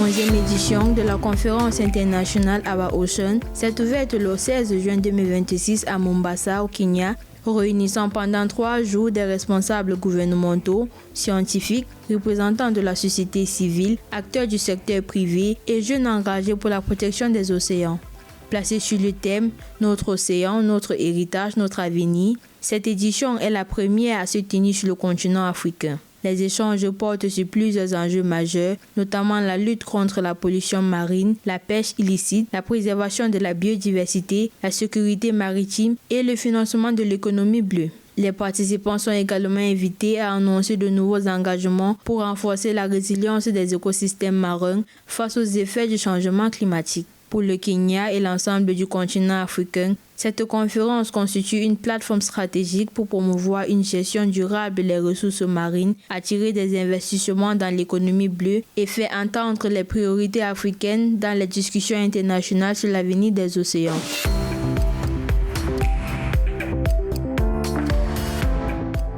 11e édition de la conférence internationale Our Ocean s'est ouverte le 16 juin 2026 à Mombasa, au Kenya, réunissant pendant 3 jours des responsables gouvernementaux, scientifiques, représentants de la société civile, acteurs du secteur privé et jeunes engagés pour la protection des océans. Placée sur le thème « Notre océan, notre héritage, notre avenir », cette édition est la première à se tenir sur le continent africain. Les échanges portent sur plusieurs enjeux majeurs, notamment la lutte contre la pollution marine, la pêche illicite, la préservation de la biodiversité, la sécurité maritime et le financement de l'économie bleue. Les participants sont également invités à annoncer de nouveaux engagements pour renforcer la résilience des écosystèmes marins face aux effets du changement climatique. Pour le Kenya et l'ensemble du continent africain, cette conférence constitue une plateforme stratégique pour promouvoir une gestion durable des ressources marines, attirer des investissements dans l'économie bleue et faire entendre les priorités africaines dans les discussions internationales sur l'avenir des océans.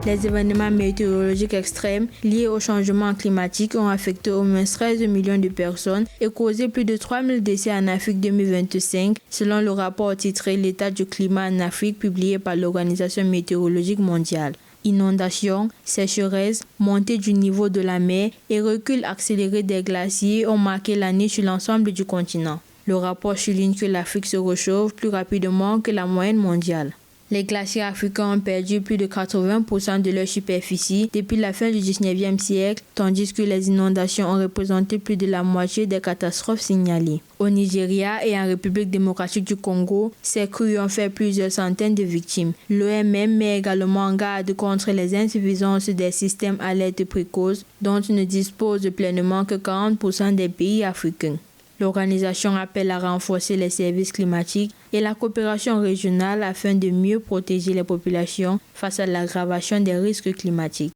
Les événements météorologiques extrêmes liés au changement climatique ont affecté au moins 13 millions de personnes et causé plus de 3000 décès en Afrique 2025, selon le rapport titré « L'état du climat en Afrique » publié par l'Organisation météorologique mondiale. Inondations, sécheresses, montée du niveau de la mer et recul accéléré des glaciers ont marqué l'année sur l'ensemble du continent. Le rapport souligne que l'Afrique se réchauffe plus rapidement que la moyenne mondiale. Les glaciers africains ont perdu plus de 80% de leur superficie depuis la fin du 19e siècle, tandis que les inondations ont représenté plus de la moitié des catastrophes signalées. Au Nigeria et en République démocratique du Congo, ces crues ont fait plusieurs centaines de victimes. L'OMM met également en garde contre les insuffisances des systèmes alerte précoces dont ne disposent pleinement que 40% des pays africains. L'organisation appelle à renforcer les services climatiques et la coopération régionale afin de mieux protéger les populations face à l'aggravation des risques climatiques.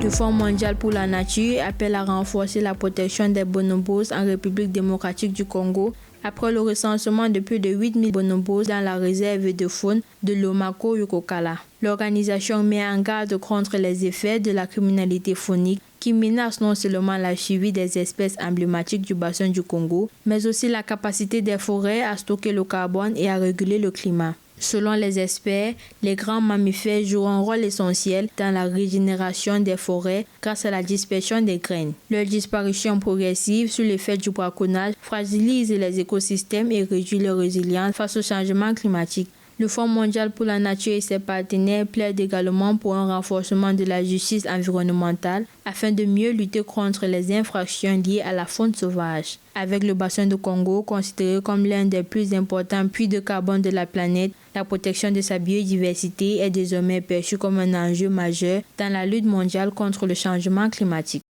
Le Fonds mondial pour la nature appelle à renforcer la protection des bonobos en République démocratique du Congo après le recensement de plus de 8000 bonobos dans la réserve de faune de Lomako-Yokokala. L'organisation met en garde contre les effets de la criminalité faunique qui menace non seulement la survie des espèces emblématiques du bassin du Congo, mais aussi la capacité des forêts à stocker le carbone et à réguler le climat. Selon les experts, les grands mammifères jouent un rôle essentiel dans la régénération des forêts grâce à la dispersion des graines. Leur disparition progressive sous l'effet du braconnage fragilise les écosystèmes et réduit leur résilience face au changement climatique. Le Fonds mondial pour la nature et ses partenaires plaident également pour un renforcement de la justice environnementale afin de mieux lutter contre les infractions liées à la faune sauvage. Avec le bassin du Congo considéré comme l'un des plus importants puits de carbone de la planète, la protection de sa biodiversité est désormais perçue comme un enjeu majeur dans la lutte mondiale contre le changement climatique.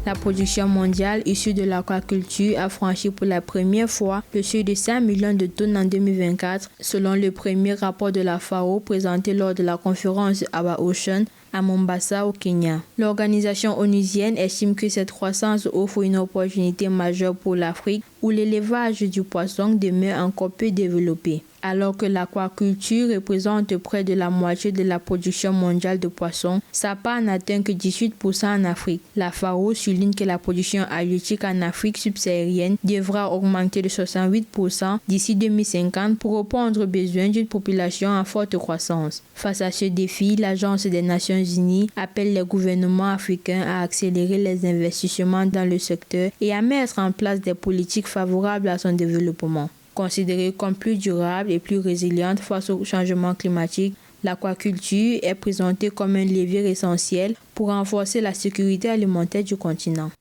La production mondiale issue de l'aquaculture a franchi pour la première fois le seuil de 5 millions de tonnes en 2024, selon le premier rapport de la FAO présenté lors de la conférence Our Ocean à Mombasa, au Kenya. L'organisation onusienne estime que cette croissance offre une opportunité majeure pour l'Afrique, où l'élevage du poisson demeure encore peu développé. Alors que l'aquaculture représente près de la moitié de la production mondiale de poissons, sa part n'atteint que 18% en Afrique. La FAO souligne que la production halieutique en Afrique subsaharienne devra augmenter de 68% d'ici 2050 pour répondre aux besoins d'une population en forte croissance. Face à ce défi, l'Agence des Nations Unies appelle les gouvernements africains à accélérer les investissements dans le secteur et à mettre en place des politiques favorables à son développement. Considérée comme plus durable et plus résiliente face au changement climatique, l'aquaculture est présentée comme un levier essentiel pour renforcer la sécurité alimentaire du continent.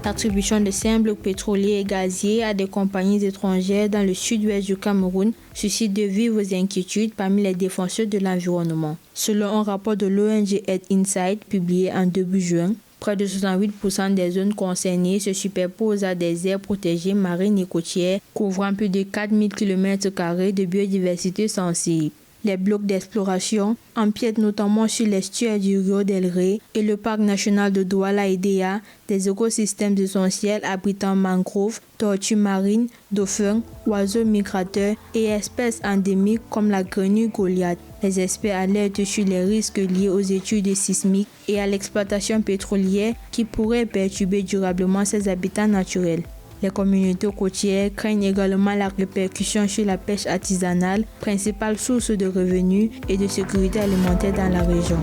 L'attribution de symboles pétroliers et gaziers à des compagnies étrangères dans le sud-ouest du Cameroun suscite de vives inquiétudes parmi les défenseurs de l'environnement. Selon un rapport de l'ONG Earth Insight publié en début juin, près de 68% des zones concernées se superposent à des aires protégées marines et côtières, couvrant plus de 4000 km² de biodiversité sensible. Les blocs d'exploration empiètent notamment sur l'estuaire du Rio del Rey et le parc national de Douala et Déa, des écosystèmes essentiels abritant mangroves, tortues marines, dauphins, oiseaux migrateurs et espèces endémiques comme la grenouille Goliath. Les experts alertent sur les risques liés aux études sismiques et à l'exploitation pétrolière qui pourraient perturber durablement ces habitats naturels. Les communautés côtières craignent également la répercussion sur la pêche artisanale, principale source de revenus et de sécurité alimentaire dans la région.